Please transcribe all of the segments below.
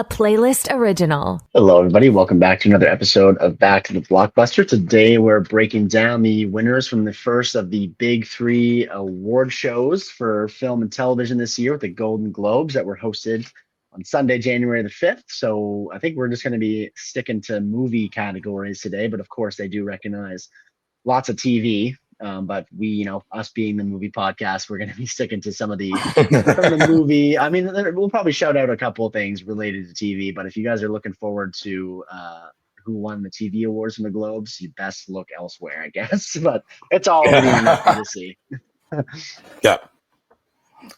a playlist original. Hello, everybody. Welcome back to another episode of Back to the Blockbuster. Today, we're breaking down the winners from the first of the big three award shows for film and television this year with the Golden Globes that were hosted on Sunday, January the 5th. So I think we're just going to be sticking to movie categories today, but of course, they do recognize lots of TV. But we, us being the movie podcast, we're going to be sticking to some of the movie. I mean, we'll probably shout out a couple of things related to TV, but if you guys are looking forward to who won the TV awards from the Globes, you best look elsewhere, I guess. But it's all over the internet for you to see. Yeah.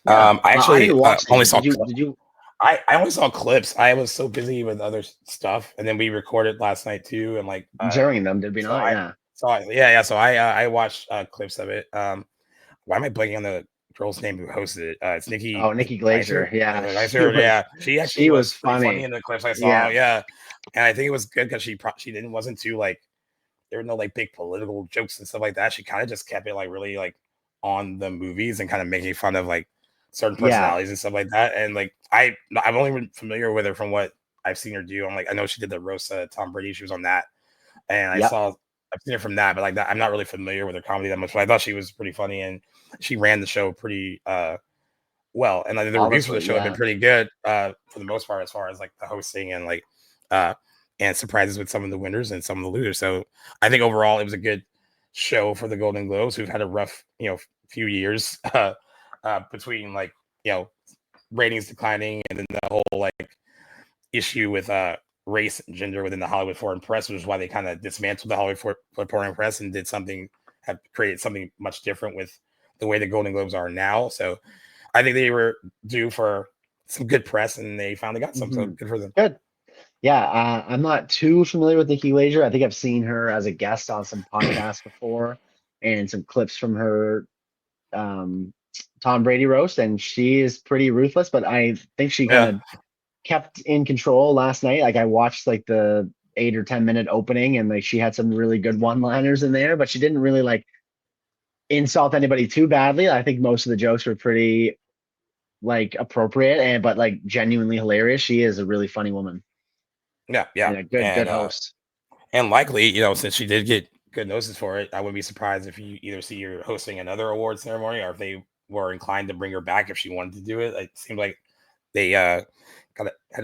Yeah. I actually didn't watch only these. saw. Did you? I only saw clips. I was so busy with other stuff, and then we recorded last night too, and During them, did we so not? I Yeah. So I watched clips of it. Why am I blanking on the girl's name who hosted it? It's Nikki. Oh, Nikki Glaser. Yeah. Glaser, she actually was pretty funny in the clips I saw. Yeah, and I think it was good because she wasn't too there were no big political jokes and stuff like that. She kind of just kept it really on the movies and kind of making fun of certain personalities and stuff like that. And I've only been familiar with her from what I've seen her do. I know she did the roast Tom Brady. She was on that, and I've seen her from that, but I'm not really familiar with her comedy that much. But I thought she was pretty funny, and she ran the show pretty well. And the reviews for the show have been pretty good for the most part, as far as the hosting and surprises with some of the winners and some of the losers. So I think overall it was a good show for the Golden Globes, who've had a rough few years between ratings declining and then the whole issue with race and gender within the Hollywood Foreign Press, which is why they kind of dismantled the Hollywood Foreign Press and have created something much different with the way the Golden Globes are now. So I think they were due for some good press, and they finally got some. So good for them. Good. Yeah, I'm not too familiar with Nikki Glaser. I think I've seen her as a guest on some podcasts before, and some clips from her Tom Brady roast, and she is pretty ruthless. But I think she kind of kept in control last night. I watched the 8 or 10 minute opening, and she had some really good one-liners in there, but she didn't really insult anybody too badly. I think most of the jokes were pretty appropriate but genuinely hilarious. She is a really funny woman. Yeah. And a good host. And likely, since she did get good notices for it, I wouldn't be surprised if you either see her hosting another award ceremony, or if they were inclined to bring her back if she wanted to do it. It seemed like they had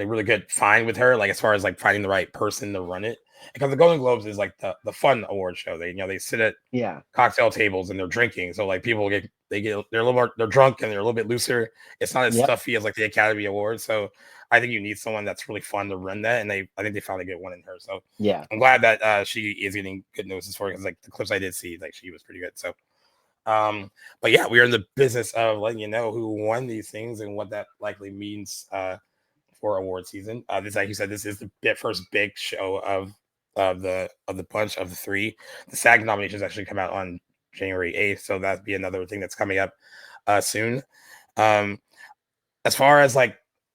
a really good find with her, as far as finding the right person to run it. Because the Golden Globes is the fun award show. They sit at cocktail tables and they're drinking. So people they're a little more, they're drunk and they're a little bit looser. It's not as stuffy as the Academy Awards. So I think you need someone that's really fun to run that, and I think they found a good one in her. So I'm glad that she is getting good notices for it, because the clips I did see, she was pretty good. So but yeah, we are in the business of letting you know who won these things and what that likely means for award season. This, like you said, this is the first big show of the bunch of the three. The SAG nominations actually come out on January 8th, so that'd be another thing that's coming up soon. As far as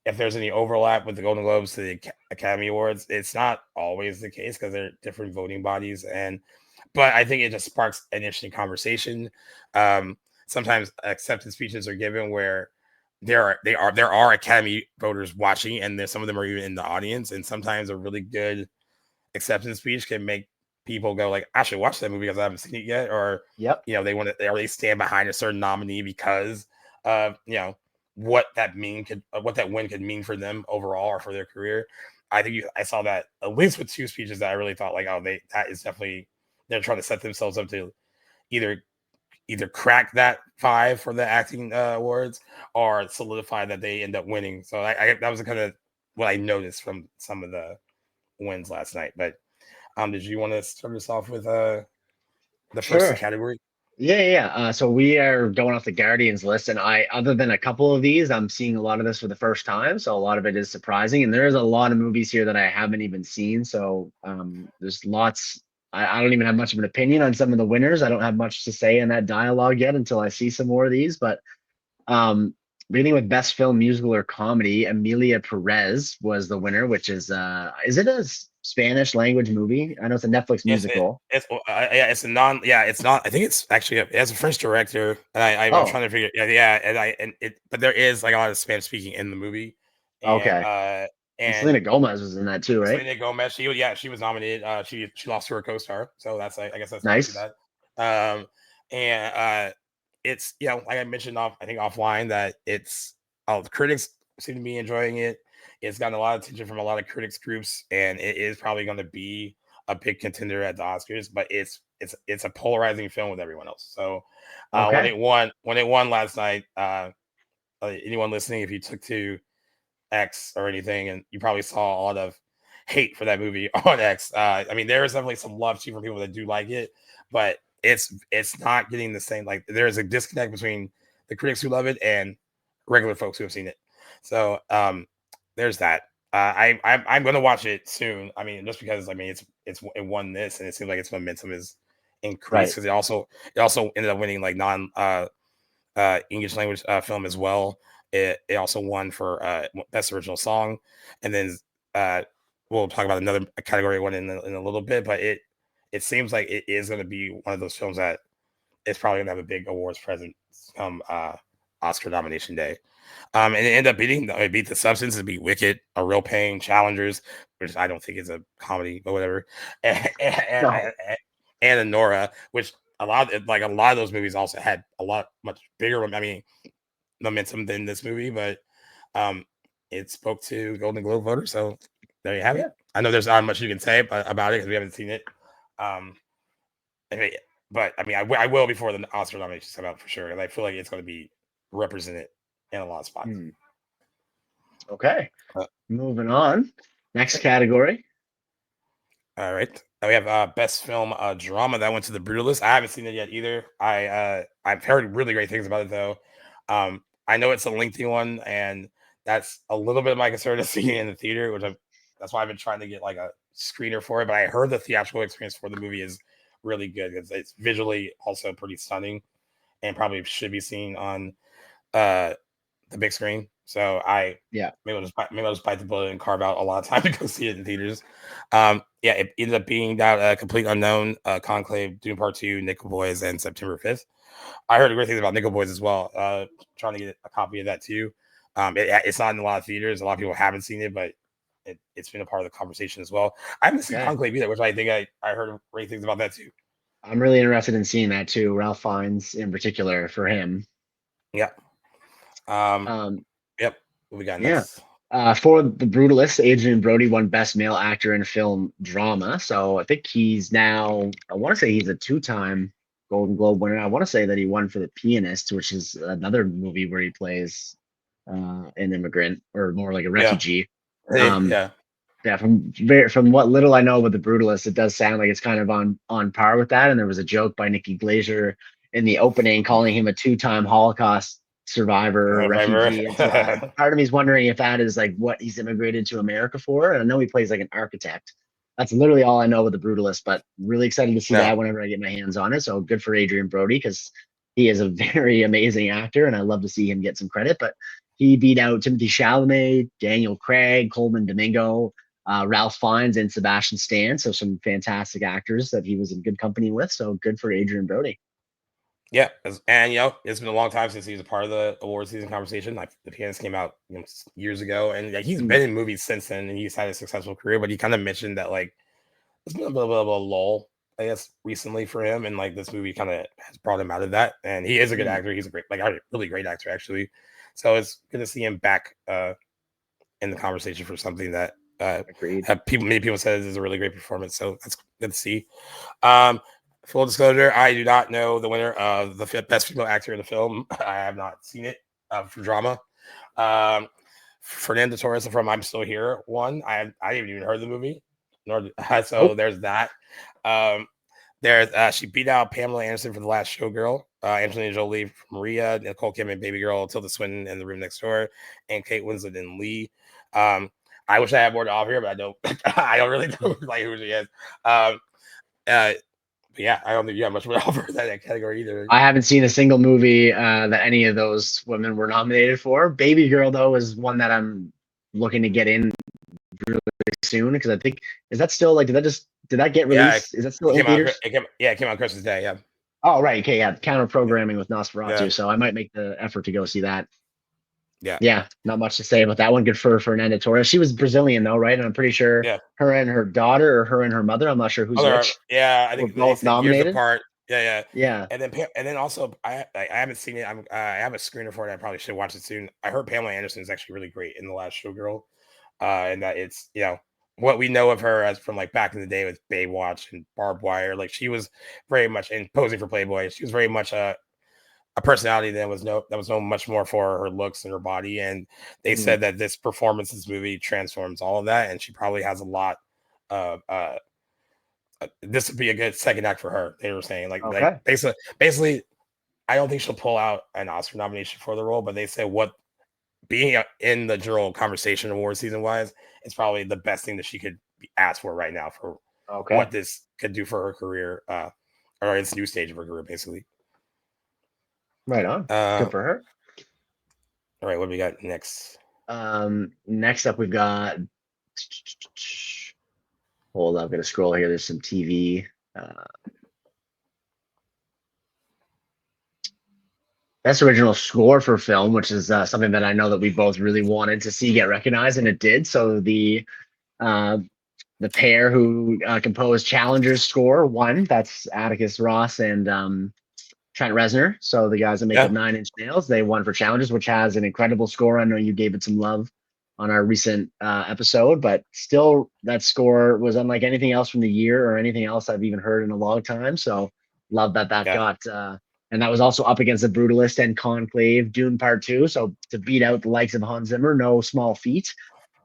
if there's any overlap with the Golden Globes to the Academy Awards, it's not always the case because they're different voting bodies, but I think it just sparks an interesting conversation. Sometimes acceptance speeches are given where there are Academy voters watching, and some of them are even in the audience, and sometimes a really good acceptance speech can make people go I should watch that movie because I haven't seen it yet, or they stand behind a certain nominee because of what that win could mean for them overall or for their career. I think I saw that at least with two speeches that I really thought that is definitely, they're trying to set themselves up to either crack that 5 for the acting awards or solidify that they end up winning. So that was kind of what I noticed from some of the wins last night. But did you want to start us off with the first category? Yeah. So we are going off the Guardians list, and other than a couple of these, I'm seeing a lot of this for the first time. So a lot of it is surprising, and there is a lot of movies here that I haven't even seen. So there's lots. I don't even have much of an opinion on some of the winners. I don't have much to say in that dialogue yet until I see some more of these. But beginning with Best Film, Musical, or Comedy, Emilia Perez was the winner, which is it a Spanish language movie? I know it's a Netflix musical. It's a non. Yeah, it's not. I think it's actually it has a French director, and I'm trying to figure. But there is a lot of Spanish speaking in the movie. And, okay. And And Selena Gomez was in that too, right? Selena Gomez, she was nominated. She lost to her co-star, so I guess that's not too Nice. bad. And it's like I mentioned I think offline that it's the critics seem to be enjoying it. It's gotten a lot of attention from a lot of critics groups, and it is probably going to be a big contender at the Oscars. But it's a polarizing film with everyone else. So Okay. when it won last night, anyone listening, if you took to X or anything, and you probably saw a lot of hate for that movie on X. I mean, there is definitely some love too from people that do like it, but it's not getting the same. Like, there is a disconnect between the critics who love it and regular folks who have seen it. So there's that. I'm going to watch it soon. I mean, just because it won this, and it seems like its momentum is increased Right. because it also ended up winning like non English language film as well. It also won for best original song, and then uh, we'll talk about another category one in a little bit. But it seems like it is going to be one of those films that it's probably going to have a big awards presence come Oscar nomination day. And it ended up it beat The Substance, it beat Wicked, A Real Pain, Challengers, which I don't think is a comedy, but whatever, No. and Nora, which a lot of those movies also had much bigger. I mean, momentum than this movie, but it spoke to Golden Globe voters. So there you have it. I know there's not much you can say about it because we haven't seen it. But I mean, I will before the Oscar nominations come out for sure, and I feel like it's going to be represented in a lot of spots. Okay. Uh, Moving on. Next category. All right. We have best film drama that went to The Brutalist. I haven't seen it yet either. I've heard really great things about it though. I know it's a lengthy one, and that's a little bit of my concern to see it in the theater, that's why I've been trying to get like a screener for it. But I heard the theatrical experience for the movie is really good because it's visually also pretty stunning, and probably should be seen on the big screen. So maybe I'll just bite the bullet and carve out a lot of time to go see it in theaters. It ended up being that Complete Unknown, Conclave, Dune Part 2, Nickel Boys, and September 5th. I heard great things about Nickel Boys as well. Trying to get a copy of that too. It's not in a lot of theaters. A lot of people haven't seen it, but it's been a part of the conversation as well. I haven't seen Conclave either, which I think I heard great things about that too. I'm really interested in seeing that too. Ralph Fiennes in particular for him. Yeah. Yep. What we got next? For The Brutalist, Adrian Brody won Best Male Actor in Film Drama. So I think he's now, I want to say he's a two-time Golden Globe winner. I want to say that he won for The Pianist, which is another movie where he plays an immigrant or more like a refugee. Yeah. From what little I know about The Brutalist, it does sound like it's kind of on par with that. And there was a joke by Nikki Glaser in the opening calling him a two-time Holocaust survivor or refugee. And so part of me is wondering if that is like what he's immigrated to America for. And I know he plays like an architect. That's literally all I know about The Brutalist, but really excited to see that whenever I get my hands on it. So good for Adrian Brody because he is a very amazing actor and I love to see him get some credit. But he beat out Timothy Chalamet, Daniel Craig, Coleman Domingo, Ralph Fiennes, and Sebastian Stan. So some fantastic actors that he was in good company with. So good for Adrian Brody. Yeah, and it's been a long time since he was a part of the award season conversation. Like The Pianist came out years ago, and he's been in movies since then, and he's had a successful career. But he kind of mentioned that like there's been a little bit of a lull, I guess, recently for him, and like this movie kind of has brought him out of that. And he is a good actor. He's a really great actor actually. So it's good to see him back in the conversation for something that many people said is a really great performance. So that's good to see. Full disclosure, I do not know the winner of the best female actor in the film. I have not seen it for drama. Fernanda Torres from I'm Still Here won. I haven't even heard the movie. There's that. She beat out Pamela Anderson for The Last Showgirl, Angelina Jolie from Maria, Nicole Kidman, Baby Girl, Tilda Swinton in The Room Next Door, and Kate Winslet in Lee. I wish I had more to offer here, but I don't. I don't really know like who she is. Yeah, I don't think you have much more to offer that category either. I haven't seen a single movie that any of those women were nominated for. Baby Girl, though, is one that I'm looking to get in really soon because I think is that still like did that get released? Is that still in theaters? It came out Christmas Day. Yeah. Oh right, okay, yeah. Counter programming with Nosferatu, so I might make the effort to go see that. Yeah, Yeah, not much to say about that one. Good for Fernanda Torres. She was Brazilian though, right? And I'm pretty sure yeah. her and her daughter, or her and her mother, I'm not sure who's which, Yeah, I were think they both said years nominated. apart. Yeah, yeah. Yeah. And then also I haven't seen it. I have a screener for it. I probably should watch it soon. I heard Pamela Anderson is actually really great in The Last Showgirl, and that it's what we know of her as from like back in the day with Baywatch and Barbed Wire. Like she was very much in posing for Playboy. She was very much a personality that was known much more for her looks and her body. And they Mhm. said that this performance, this movie transforms all of that, and she probably has a lot of this would be a good second act for her. They were saying like Okay. basically I don't think she'll pull out an Oscar nomination for the role, but they said what being in the general conversation award season wise, it's probably the best thing that she could be asked for right now for what Okay. this could do for her career, or its new stage of her career, basically. Right on. Uh, Good for her. all right, what do we got next? Next up we've got hold on, I'm gonna scroll here. There's some TV. Uh, Best original score for film, which is something that I know that we both really wanted to see get recognized, and it did. So uh, the pair who composed Challenger's score won. That's Atticus Ross and Trent Reznor. So the guys that make up Yeah, Nine Inch Nails, they won for Challengers, which has an incredible score. I know you gave it some love on our recent episode, but still, that score was unlike anything else from the year or anything else I've even heard in a long time. So love that that yeah, got. And that was also up against the Brutalist and Conclave Dune Part Two. So to beat out the likes of Hans Zimmer, no small feat.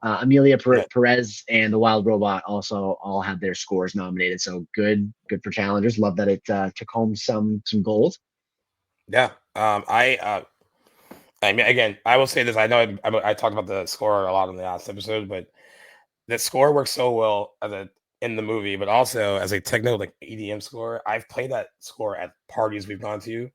Amelia yeah, Perez and the Wild Robot also all had their scores nominated. So good for challengers. Love that it took home some gold. yeah. I mean, again, I will say this. I know I talked about the score a lot in the last episode, but the score works so well as a in the movie, but also as a techno like EDM score. I've played that score at parties we've gone to,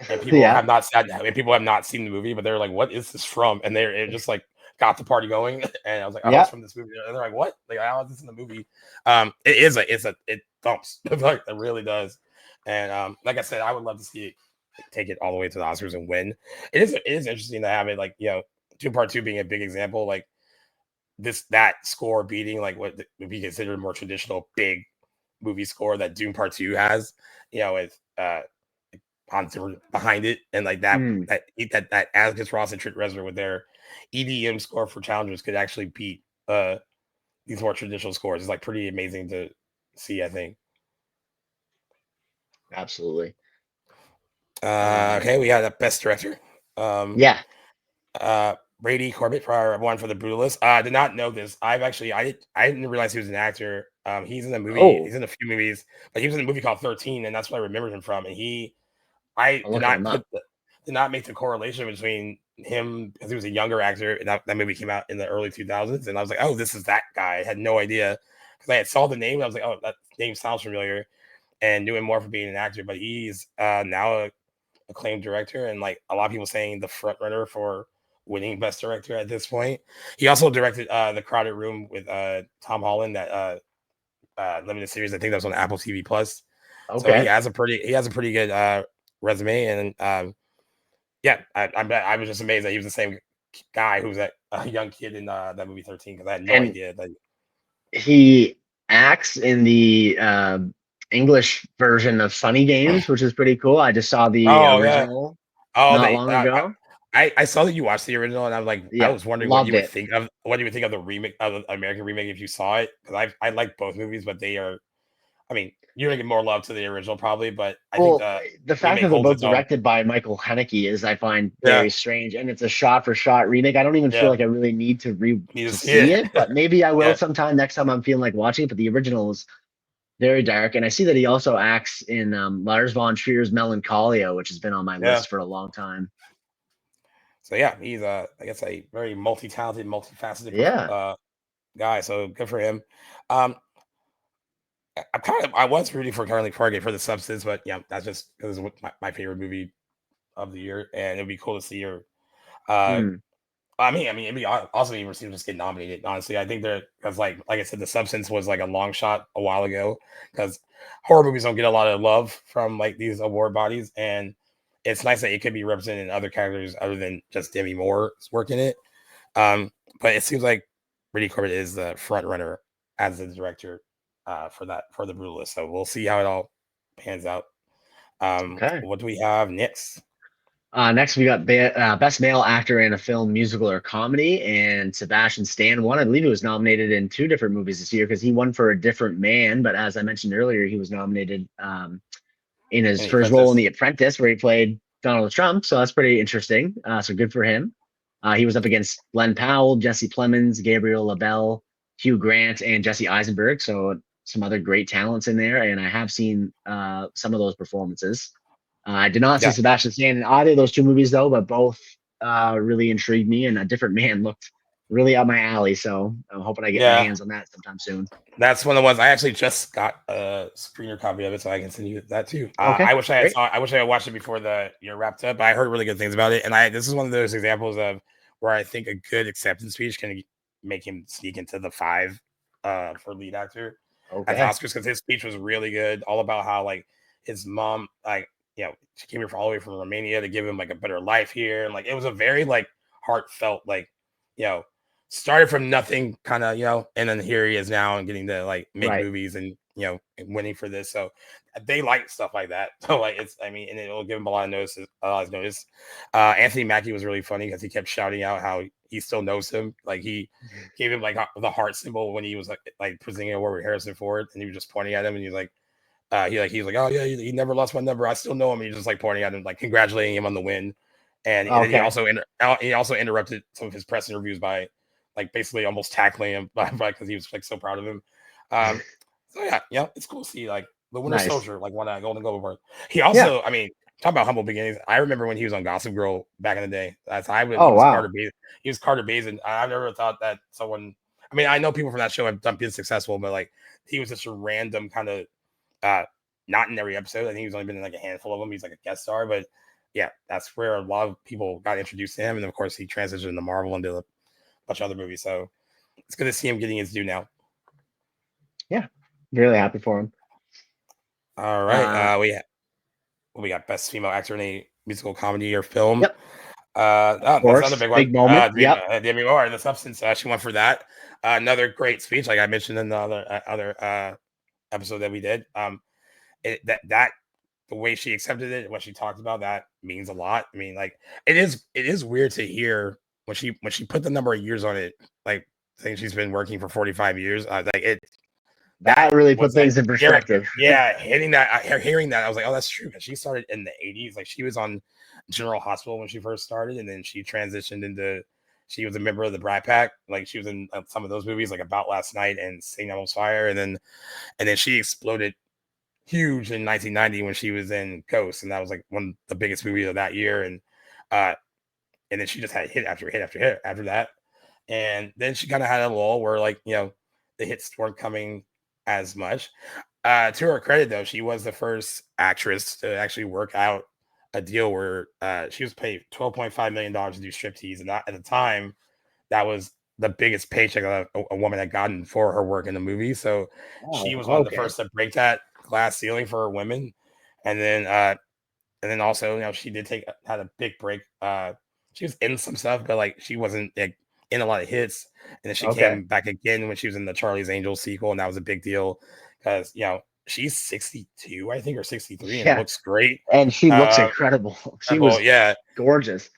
and people Yeah, have not said and people have not seen the movie, but they're like, "What is this from?" And it just like got the party going. And I was like, "Oh, it's yeah, from this movie." And they're like, "What? Like, how is this in the movie?" It thumps like it really does. And like I said, I would love to see it take it all the way to the Oscars and win. It is interesting to have it like Two Part Two being a big example like that score beating like what would be considered a more traditional big movie score that Doom Part Two has, with Hans Zimmer behind it, and like mm, that Atticus Ross and Trent Reznor with their EDM score for challengers could actually beat these more traditional scores. It's like pretty amazing to see, I think. absolutely. Um, Okay, we had a best director. Um, yeah. Brady Corbett for one for the Brutalist. I did not know this. I didn't realize he was an actor. He's in a movie. Oh, He's in a few movies, but he was in a movie called 13, and that's what I remembered him from. And I I'm did looking not him up. did not make the correlation between him because he was a younger actor, and that movie came out in the early 2000s, and I was like, oh, this is that guy. I had no idea because I had saw the name, and I was like, oh, that name sounds familiar, and knew him more for being an actor. But he's now a acclaimed director, and like a lot of people saying the front runner for winning best director at this point. He also directed The Crowded Room with Tom Holland, that limited series. I think that was on Apple TV Plus. So Okay. he has a pretty good resume, and yeah, I was just amazed that he was the same guy who was a young kid in that movie 13 because I had no And idea that. he acts in the English version of Funny Games, which is pretty cool. I just saw the Oh yeah. original Oh, not long ago. I saw that you watched the original, and I was like, I Yeah, was wondering loved it. what you would think of the remake of the American remake if you saw it, because I like both movies, but they are, I mean, you're gonna give more love to the original probably, but I think Well, the the fact remake that they're holds both its own. directed by Michael Haneke is, I find, Yeah, very strange, and it's a shot-for-shot remake. I don't even feel yeah, like I really need need to to see see it. it, but maybe I will Yeah, sometime next time I'm feeling like watching it. But the original is very dark, and I see that he also acts in Lars von Trier's Melancholia, which has been on my yeah. list for a long time. So yeah, he's I guess a very multi-talented, multifaceted Yeah. guy. So good for him. Um, I was rooting for Carly Fargate for The Substance, but yeah, that's just because it's my favorite movie of the year, and it'd be cool to see her. Uh, Hmm. it'd be awesome even to just get nominated. Honestly, I think they're because like I said, The Substance was like a long shot a while ago because horror movies don't get a lot of love from like these award bodies, and it's nice that it could be represented in other characters other than just Demi Moore's work in it. But it seems like Ridley Corbett is the front runner as the director for the Brutalist. So we'll see how it all pans out. Okay. What do we have next? Next, we got Best Male Actor in a Film, Musical, or Comedy, and Sebastian Stan won. I believe he was nominated in 2 different movies this year because he won for A Different Man. But as I mentioned earlier, he was nominated in his Any first role in Apprentice? The Apprentice, where he played Donald Trump. So that's pretty interesting. So good for him. He was up against Glenn Powell, Jesse Plemons, Gabriel LaBelle, Hugh Grant, and Jesse Eisenberg. So some other great talents in there. And I have seen some of those performances. I did not see Yeah, Sebastian Stan in either of those 2 movies, though, but both really intrigued me. And A Different Man looked really up my alley. So I'm hoping I get my yeah. hands on that sometime soon. That's one of the ones I actually just got a screener copy of it, so I can send you that too. Okay, I wish I had great. saw. I wish I had watched it before the year wrapped up. But I heard really good things about it, and this is one of those examples of where I think a good acceptance speech can make him sneak into the 5 for lead actor at the Okay. Oscars, because his speech was really good, all about how like his mom, like she came here all the way from Romania to give him like a better life here, and like it was a very like heartfelt, like you know started from nothing kind of, and then here he is now and getting to like make Right. movies and and winning for this. So they like stuff like that. So like and it'll give him a lot of notice. Anthony Mackie was really funny because he kept shouting out how he still knows him. Like he gave him like the heart symbol when he was like presenting an award with Harrison Ford, and he was just pointing at him, and he's like he's like, oh yeah, he never lost my number, I still know him. And he's just like pointing at him, like congratulating him on the win. And then Okay. he also interrupted some of his press interviews by like basically almost tackling him because he was like so proud of him. So yeah, it's cool to see like the Winter Nice. Soldier like won that Golden Globe award. He Yeah. also, I mean, talk about humble beginnings. I remember when he was on Gossip Girl back in the day. He Oh, was Carter wow. B. He was Carter Bazin. I never thought that someone. I mean, I know people from that show have been successful, but like he was just a random kind of uh not in every episode. I think he's only been in like a handful of them. He's like a guest star, but yeah, that's where a lot of people got introduced to him. And of course, he transitioned into Marvel and did a bunch of other movies. So it's good to see him getting his due now. Yeah. Really happy for him. All right. Uh, We got best female actor in a musical comedy or film. yep. Of That's another course. big one. Big moment. Yep. Demi Moore, The Substance. She went for that. Another great speech, like I mentioned in the other episode that we did. That the way she accepted it, what she talked about, that means a lot. I mean, like it is weird to hear when she put the number of years on it, like saying she's been working for 45 years. Like it that That really put was like things in perspective. hearing that, I was like, oh, that's true, because she started in the 80s. Like she was on General Hospital when she first started, and then she transitioned into she was a member of the Brat Pack. Like she was in some of those movies, like About Last Night and St. Elmo's Fire, and then she exploded huge in 1990 when she was in Ghost, and that was like one of the biggest movies of that year. Uh, and then she just had hit after hit after hit after that, and then she kind of had a lull where like the hits weren't coming as much. To her credit, though, she was the first actress to actually work out a deal where she was paid $12.5 million to do striptease, and at the time, that was the biggest paycheck a woman had gotten for her work in the movie. So she Oh, was one of the okay. first to break that glass ceiling for women, and then also she did had a big break. She was in some stuff, but like she wasn't like in a lot of hits. And then she Okay. came back again when she was in the Charlie's Angels sequel, and that was a big deal because she's 62, I think, or 63, and Yeah. looks great. And she looks incredible. She Well, was yeah, gorgeous.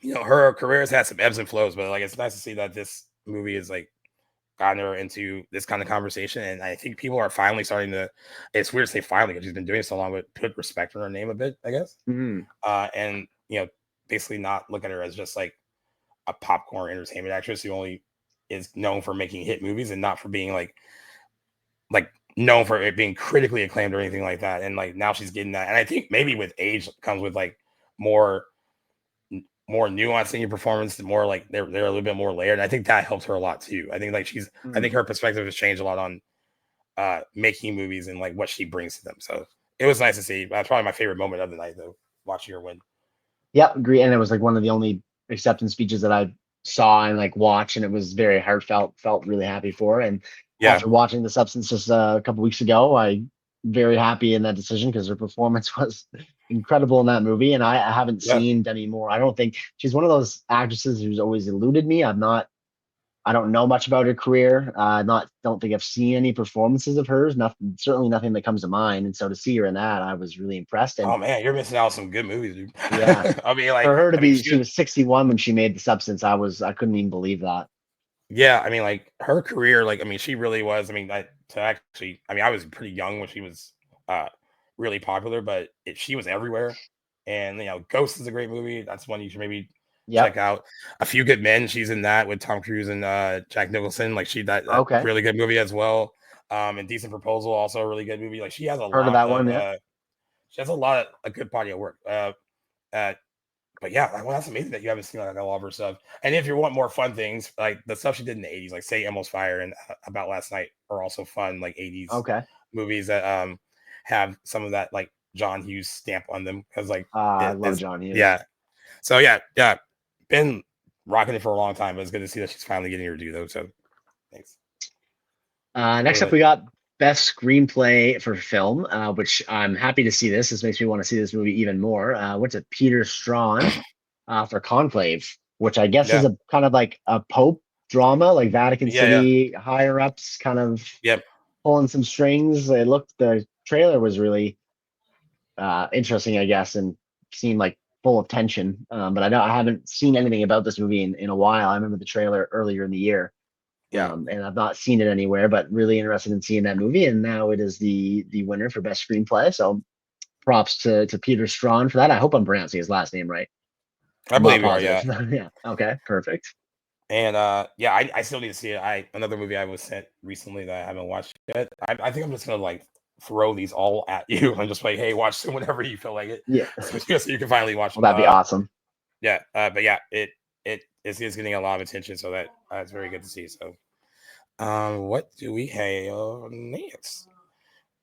her career has had some ebbs and flows, but like it's nice to see that this movie is like gotten her into this kind of conversation. And I think people are finally starting to, it's weird to say finally because she's been doing it so long, but put respect on her name a bit, I guess. Mm. And basically not look at her as just like a popcorn entertainment actress who only is known for making hit movies and not for being like known for it being critically acclaimed or anything like that. And like now she's getting that. And I think maybe with age comes with like more nuance in your performance, more like they're a little bit more layered. And I think that helps her a lot too. I think like I think her perspective has changed a lot on making movies and like what she brings to them. So it was nice to see. That's probably my favorite moment of the night, though, watching her win. Yep, agree. And it was like one of the only acceptance speeches that I saw and like watched, and it was very heartfelt. Felt really happy for her. And Yeah. after watching The Substance just a couple weeks ago, I very happy in that decision because her performance was incredible in that movie, and I haven't Yeah. seen Demi Moore. I don't think she's one of those actresses who's always eluded me. I don't know much about her career. Not don't think I've seen any performances of hers. Nothing, certainly nothing that comes to mind. And so to see her in that, I was really impressed. And Oh man, you're missing out on some good movies, dude. yeah, for her to I mean, be, she was 61 when she made The Substance. I couldn't even believe that. yeah, I mean, like her career, like I mean, she really was. I mean, to actually, I mean, I was pretty young when she was uh really popular, but she was everywhere. And Ghost is a great movie. That's one you should maybe check Yep. out. A Few Good Men, she's in that with Tom Cruise and Jack Nicholson. Like that Okay. really good movie as well. And Decent Proposal, also a really good movie. Like Heard of that one? Yeah. she has a lot of a good body of work. Uh, but yeah, well, that's amazing that you haven't seen like a lot of her stuff. And if you want more fun things, like the stuff she did in the '80s, like Say Elmo's Fire and About Last Night, are also fun, like '80s Okay. movies that have some of that like John Hughes stamp on them, because like I it love is, John Hughes. yeah. So yeah, been rocking it for a long time, but it's good to see that she's finally getting her due though. So thanks. Next up, we got best screenplay for film, which I'm happy to see this. This makes me want to see this movie even more. Went to Peter Strawn for Conclave, which I guess is Yeah, a kind of like a Pope drama, like Vatican yeah. City higher ups kind of Yep. pulling some strings. The trailer was really interesting, I guess, and seemed like full of tension. But I haven't seen anything about this movie in a while. I remember the trailer earlier in the year, Yeah. and I've not seen it anywhere. But really interested in seeing that movie, and now it is the winner for best screenplay. So props to Peter Strawn for that. I hope I'm pronouncing his last name right. I I'm not believe you are. positive. Yeah. Yeah. Okay. Perfect. And yeah, I still need to see it. Another movie I was sent recently that I haven't watched yet. I think I'm just gonna like throw these all at you and just like, hey, watch them whenever you feel like it, Yeah. so, so you can finally watch Well, them. that'd be awesome. Yeah, but yeah, it is getting a lot of attention, so that's very good to see. So, what do we have next?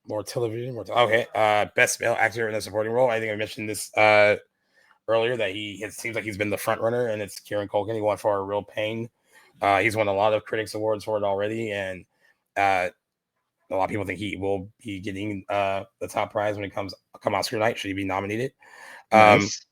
More television, okay. Best male actor in a supporting role. I think I mentioned this earlier that it seems like he's been the front runner, and it's Kieran Culkin. He won for A Real Pain. He's won a lot of critics awards for it already, and a lot of people think he will be getting the top prize when it come Oscar night. Should he be nominated? Um, Nice.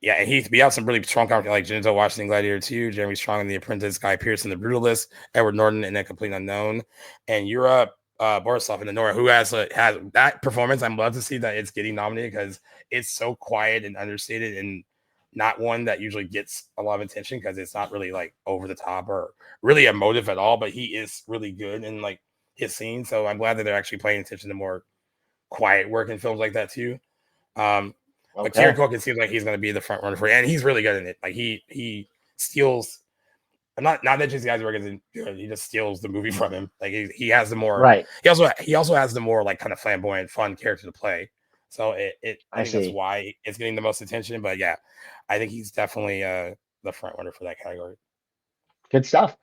yeah, and he's be out some really strong company like Denzel Washington, Gladiator 2, Jeremy Strong in The Apprentice, Guy Pearce in The Brutalist, Edward Norton in A Complete Unknown, and Yura Borisov in The Nora, who has that performance. I'm glad to see that it's getting nominated because it's so quiet and understated, and not one that usually gets a lot of attention because it's not really like over the top or really emotive at all. But he is really good in like his scenes, so I'm glad that they're actually paying attention to more quiet work in films like that too. But Kieran Okay. Culkin seems like he's going to be the front runner for it, and he's really good in it. Like he steals. I'm not that Jesse Eisenberg isn't good. He just steals the movie from him. Like he has the more. Right. He also has the more like kind of flamboyant, fun character to play. So I I think that's see. why it's getting the most attention. But yeah, I think he's definitely the front runner for that category. Good stuff.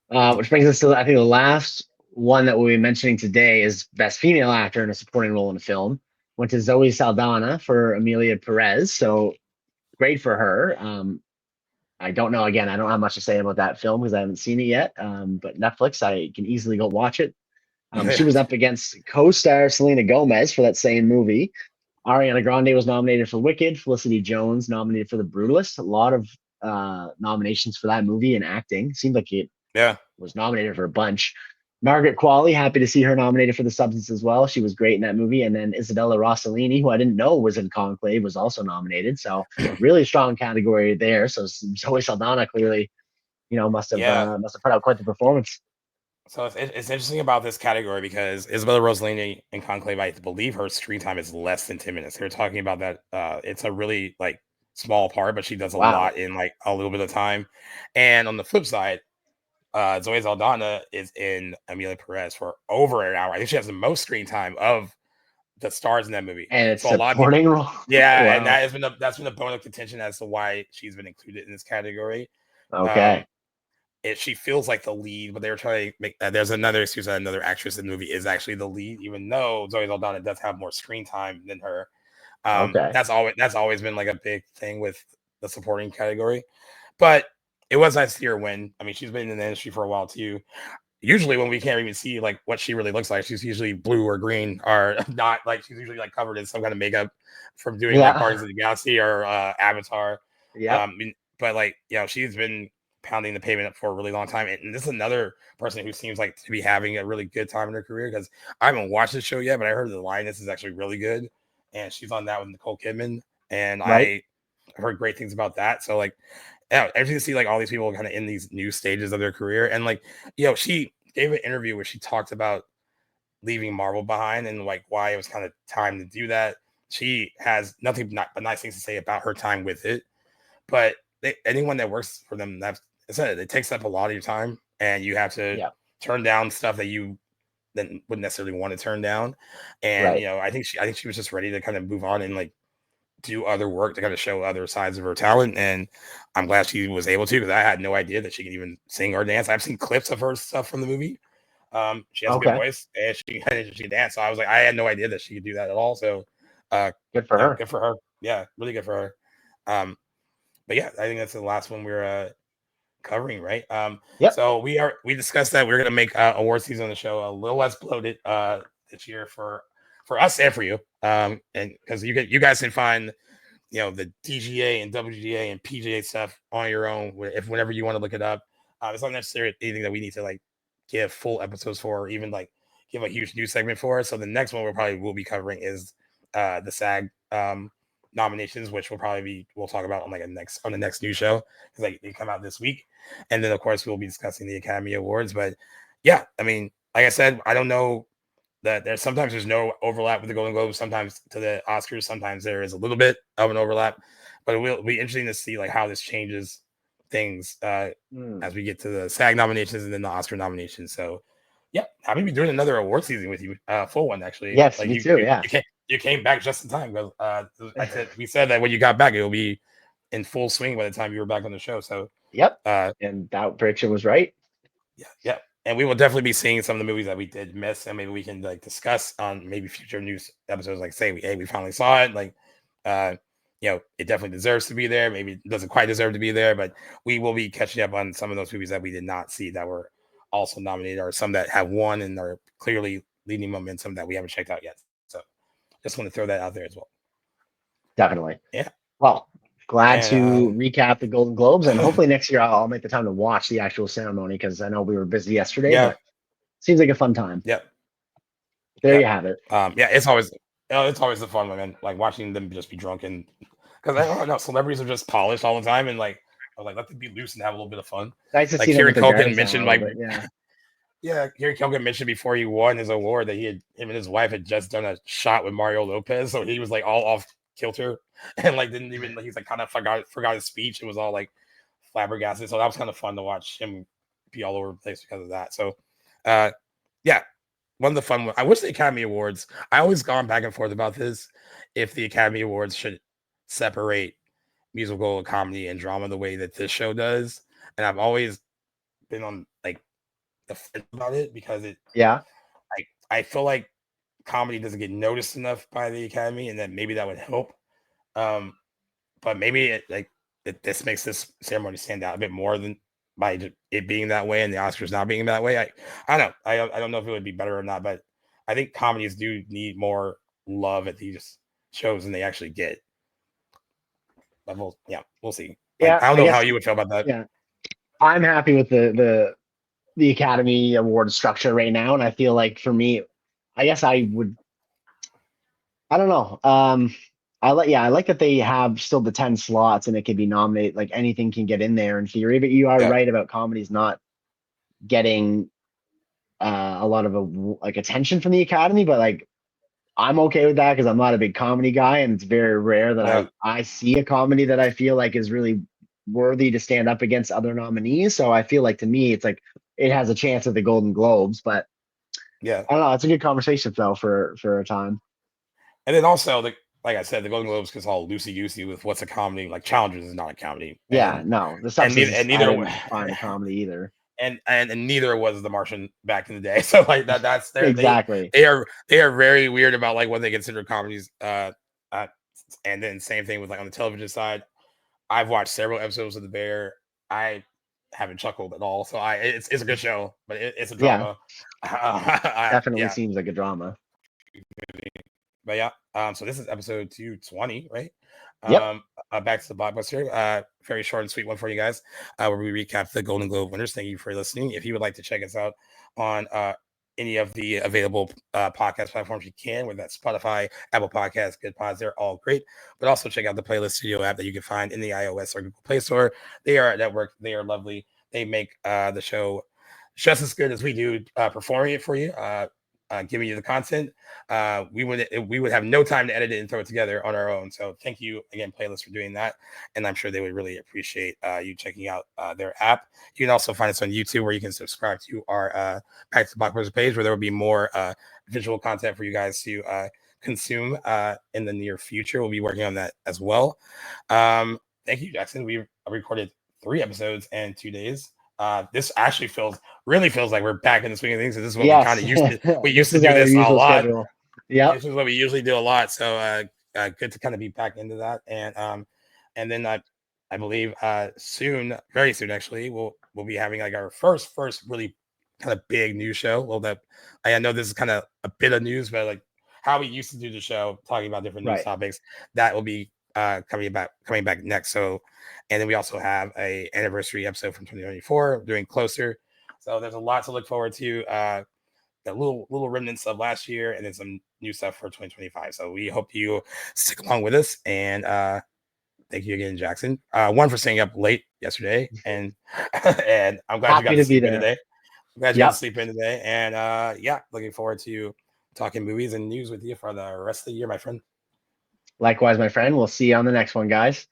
Which brings us to, I think, the last one that we'll be mentioning today is best female actor in a supporting role in a film. Went to Zoe Saldana for Amelia Perez. So great for her. I don't know. Again, I don't have much to say about that film because I haven't seen it yet. But Netflix, I can easily go watch it. She was up against co-star Selena Gomez for that same movie. Ariana Grande was nominated for Wicked. Felicity Jones nominated for The Brutalist. A lot of nominations for that movie and acting. Seemed like it Yeah. was nominated for a bunch. Margaret Qualley, happy to see her nominated for The Substance as well. She was great in that movie. And then Isabella Rossellini, who I didn't know was in Conclave, was also nominated. So really strong category there. So Zoe Saldana clearly, Yeah. must have put out quite the performance. So it's interesting about this category because Isabella Rossellini in Conclave, I believe her screen time is less than 10 minutes. They were talking about that. It's a really like small part, but she does a Wow. lot in like a little bit of time. And on the flip side, Zoe Saldana is in Amelia Perez for over an hour. I think she has the most screen time of the stars in that movie. And it's So a lot of people, supporting role. yeah, and Wow. that's been a bone of contention as to why she's been included in this category. Okay. She feels like the lead, but they were trying to make there's another excuse that another actress in the movie is actually the lead, even though Zoe Saldana does have more screen time than her. Okay. That's always been like a big thing with the supporting category. But it was nice to see her win. I mean, she's been in the industry for a while too. usually when we can't even see like what she really looks like, she's usually blue or green, or not like she's usually like covered in some kind of makeup from doing like Yeah. Guardians of the Galaxy or Avatar. Yep. But like she's been pounding the pavement for a really long time, and this is another person who seems like to be having a really good time in her career because I haven't watched the show yet, but I heard the Lioness is actually really good, and she's on that with Nicole Kidman, and Right. I heard great things about that. So like, yeah, everything to see like all these people kind of in these new stages of their career, and like, she gave an interview where she talked about leaving Marvel behind and like why it was kind of time to do that. She has nothing but nice things to say about her time with it, but anyone that works for them, it takes up a lot of your time, and you have to Yeah. turn down stuff that you then wouldn't necessarily want to turn down. And Right. I think she was just ready to kind of move on and like do other work to kind of show other sides of her talent. And I'm glad she was able to, because I had no idea that she could even sing or dance. I've seen clips of her stuff from the movie. She has a good Okay. voice and she can dance. So I was like, I had no idea that she could do that at all. So, Good for her. good for her. Yeah, really good for her. Um, but yeah, I think that's the last one we're covering, right? Yep. So we discussed that we're gonna make award season on the show a little less bloated this year for us and for you. And because you guys can find the DGA and WGA and PGA stuff on your own if whenever you want to look it up. It's not necessarily anything that we need to like give full episodes for, or even like give a huge news segment for. So the next one will be covering is the SAG nominations, which we'll talk about on the next news show because they come out this week. And then of course we'll be discussing the Academy Awards. But yeah, I mean, like I said, I don't know that there's no overlap with the Golden Globes. Sometimes to the Oscars, sometimes there is a little bit of an overlap, but it will be interesting to see like how this changes things as we get to the SAG nominations and then the Oscar nominations. So yeah, happy to be doing another award season with you, full one actually. Yes, Like me too. Yeah. you came back just in time because we said that when you got back, it will be in full swing by the time you were back on the show. So Yep. uh, And that prediction was right. yeah. And we will definitely be seeing some of the movies that we did miss, and maybe we can like discuss on maybe future news episodes. Like, say, we finally saw it. Like, uh, it definitely deserves to be there. Maybe it doesn't quite deserve to be there, but we will be catching up on some of those movies that we did not see that were also nominated, or some that have won and are clearly leading momentum that we haven't checked out yet. So, just want to throw that out there as well. Definitely. Yeah. Well, glad to And recap the Golden Globes, and hopefully next year I'll make the time to watch the actual ceremony because I know we were busy yesterday, yeah, but seems like a fun time. yeah, There yeah, you have it. yeah. It's always the fun one, man. Like watching them just be drunk, and because I don't know, celebrities are just polished all the time, and like I was like, let them be loose and have a little bit of fun. Nice to Like see them with Kieran their Culkin guards down a mentioned, little like bit. Yeah. yeah, Kieran Culkin mentioned before he won his award that him and his wife had just done a shot with Mario Lopez, so he was like all off kilter and like didn't even he's like kind of forgot his speech. It was all like flabbergasted. So that was kind of fun to watch him be all over the place because of that. So yeah, one of the fun ones. I wish the Academy Awards, I always gone back and forth about this, if the Academy Awards should separate musical, comedy, and drama the way that this show does. And I've always been on like the fence about it because Yeah. I feel like comedy doesn't get noticed enough by the Academy, and that maybe that would help. Um, but maybe this makes this ceremony stand out a bit more than by it being that way and the Oscars not being that way. I don't know. I don't know if it would be better or not, but I think comedies do need more love at these shows than they actually get. But we'll see. Like Yeah. I don't I know how guess. you would feel about that. Yeah. I'm happy with the Academy Award structure right now, and I feel like for me, I guess I would. I don't know. I like that they have still the 10 slots and it can be nominated. Like anything can get in there in theory, but you are Yeah, right about comedies not getting a lot of like attention from the Academy. But like I'm okay with that because I'm not a big comedy guy, and it's very rare that yeah, I see a comedy that I feel like is really worthy to stand up against other nominees. So I feel like to me, it's like it has a chance at the Golden Globes, but yeah. I don't know. It's a good conversation though for a time. And then also like I said, the Golden Globes gets all loosey goosey with what's a comedy. Like Challengers is not a comedy, Yeah, no, the and substance neither is, and I neither didn't find a comedy either. and neither was The Martian back in the day. So like that's Exactly. they are very weird about like what they consider comedies. And then same thing with like on the television side. I've watched several episodes of The Bear. I haven't chuckled at all. So it's a good show, but it's a Yeah, drama. definitely Yeah, seems like a drama. but yeah. So this is episode 220, right? Yep. Back to the blockbuster. Very short and sweet one for you guys. Where we recap the Golden Globe winners. Thank you for listening. If you would like to check us out on any of the available podcast platforms, you can, whether that's Spotify, Apple Podcasts, Good Pods, they're all great. But also check out the Playlist Studio app that you can find in the iOS or Google Play Store. They are a network. They are lovely. They make the show just as good as we do performing it for you. Giving you the content, we would have no time to edit it and throw it together on our own. So thank you again, Playlist, for doing that, and I'm sure they would really appreciate you checking out their app. You can also find us on YouTube, where you can subscribe to our Back to the Blockbuster page, where there will be more visual content for you guys to consume in the near future. We'll be working on that as well. Thank you, Jackson. We recorded 3 episodes in 2 days. This actually really feels like we're back in the swing of things. This is what we kind Yes. of used to. We used This to is do our this a usual lot. schedule. Yep. This is what we usually do a lot. So good to kind of be back into that. And then I believe soon, very soon actually, we'll be having like our first really kind of big news show. Well, that I know this is kind of a bit of news, but like how we used to do the show, talking about different news Right. topics, that will be coming back next. So, and then we also have a anniversary episode from 2024 doing Closer. So there's a lot to look forward to. The little remnants of last year, and then some new stuff for 2025. So we hope you stick along with us. And thank you again, Jackson. One, for staying up late yesterday, and and I'm glad you got Happy to to be sleep in there. today. I'm glad you got to Yep. sleep in today. And yeah, looking forward to talking movies and news with you for the rest of the year, my friend. Likewise, my friend. We'll see you on the next one, guys.